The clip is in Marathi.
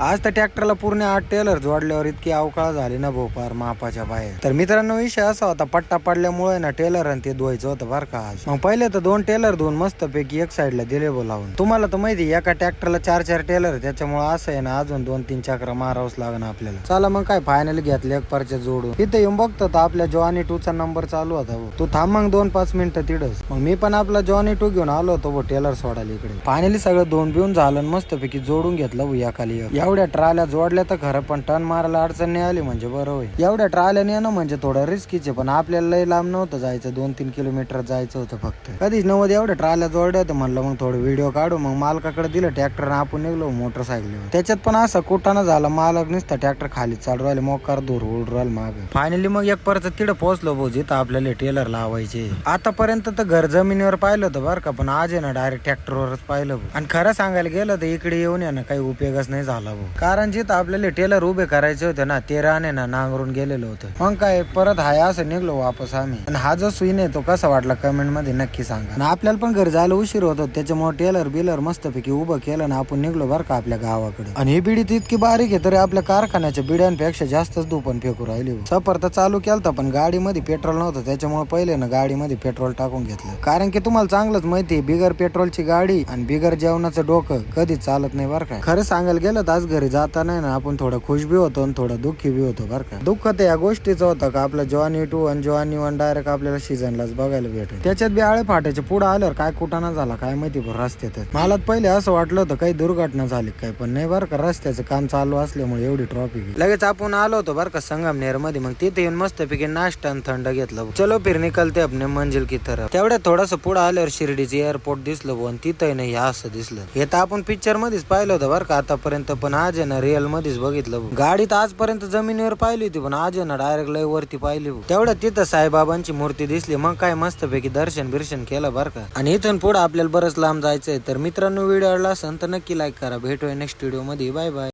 आज तर ट्रॅक्टरला पूर्ण 8 टेलर जोडल्यावर इतकी अवकाळ झाली ना भोपार मापाच्या बाहेर. तर मित्रांनो विषय असा होता, पट्टा पडल्यामुळे ना टेलर आणि ते धुवायचं होतं बरं का आज. मग पहिले तर 2 टेलर धुवून मस्त पैकी एक साईडला दिले बोलावून. तुम्हाला तर माहिती एका ट्रॅक्टरला 4 टेलर, त्याच्यामुळे असं आहे ना अजून 2-3 चक्र मारावंच लागणार आपल्याला. चला मग काय फायनली घेतले एक परच्या जोडून. इथे येऊन बघतो तर आपल्या जॉनी 2 चा नंबर चालू होता. तू थांब मग 2-5 मिनिटं तिडच. मग मी पण आपला जॉनी 2 घेऊन आलो होतो टेलर सोडायला इकडे. फायनली सगळं धुवून बिवून झालं, मस्त पैकी जोडून घेतलं या खाली. एवढ्या ट्राल्या जोडल्या तर खरं, पण टर्न मारायला अडचण नाही आली म्हणजे बरं होईल. एवढ्या ट्राल्याने येणं म्हणजे थोडं रिस्कीचे, पण आपल्याला लय लांब नव्हतं जायचं, 2-3 किलोमीटर जायचं होतं फक्त. कधीच नव्हतं एवढ्या ट्राल्या जोडल्या होत्या. म्हणलं मग थोडं व्हिडिओ काढू. मग मालकाकडे दिलं ट्रॅक्टर, आपण निघलो मोटरसायकलीवर. त्याच्यात पण असं कुटाणा झाला, मालक नुसता ट्रॅक्टर खाली चालू राहिले, मोकार दूर उड राहिल मागे. फायनली मग एक परत तिथं पोहोचलो भाऊ, जिथं आपल्याला टेलर लावायचे. आतापर्यंत तर घर जमिनीवर पाहिलं होतं बरं का, पण आज आहे ना डायरेक्ट ट्रॅक्टरवरच पाहिलं. आणि खरं सांगायला गेलं तर इकडे येऊन आहे ना काही उपयोगच नाही झाला भाऊ. कारण जिथं आपल्याला टेलर उभे करायचे होते ना, ते राणे ना नांगरून गेलेलो होतं. मग काय परत हाय असं निघलो वापस आम्ही. आणि हा जो सुईन आहे तो कसा वाटला कमेंट मध्ये नक्की सांगा. आणि आपल्याला पण घरी जायला उशीर होतो, त्याच्यामुळे टेलर बिलर मस्तपैकी उभं केलं ना आपण निघलो बरं का आपल्या गावाकडे. आणि ही बिडी इतकी बारीक आहे तरी आपल्या कारखान्याच्या बिड्यांपेक्षा जास्तच दुपण फेकू राहिली. सफर तर चालू केलता, पण गाडीमध्ये पेट्रोल नव्हतं, त्याच्यामुळे पहिले ना गाडीमध्ये पेट्रोल टाकून घेतलं. कारण की तुम्हाला चांगलंच माहिती, बिगर पेट्रोलची गाडी आणि बिगर जेवणाचं डोकं कधीच चालत नाही बरं का. खरं सांगायला गेलं तर आज घरी जाता नाही ना आपण थोडं खुश बी होतो आणि थोडं दुःखी बी होतो बरं का. दुःख तर या गोष्टीचं होतं का आपला जॉनी 2 आणि जॉनी 1 डायरेक्ट आपल्याला सीझनलाच बघायला भेटेल. त्याच्यात बी आळे फाट्याच्या पुढे आल्यावर काय कुटाणा झाला काय माहिती, पण रस्त्यात मला पहिले असं वाटलं होतं काही दुर्घटना झाली काय, पण नाही बरं का. रस्त्याचं काम चालू असल्यामुळे एवढी ट्रॉफिक. लगेच आपण आलो होतो बरं का संगमनेर मध्ये. मग तिथे येऊन मस्त पैकी नाश्ता आणि थंड घेतलं. चलो फिर निकलते अपने मंजिल की तरफ. तेवढ्या थोडस पुढे आल्यावर शिर्डीचं एअरपोर्ट दिसलं आणि तिथं नाही असं दिसलं. हे तर आपण पिक्चर मध्येच पाहिलं होतं बरं का आतापर्यंत, पण आज आहे ना रिअल मध्येच बघितलं. गाडीत आजपर्यंत जमिनीवर पाहिली होती, पण आज आहे ना डायरेक्ट लय वरती पाहिली. तेवढ्या तिथं साईबाबांची मूर्ती दिसली. मग काय मस्त पैकी दर्शन बिर्शन केलं बरं का. आणि इथून पुढे आपल्याला बरंच लांब जायचंय. तर मित्रांनो व्हिडिओ आवडला असेल तर नक्की लाईक करा. भेटूया नेक्स्ट व्हिडिओ मध्ये. Bye bye.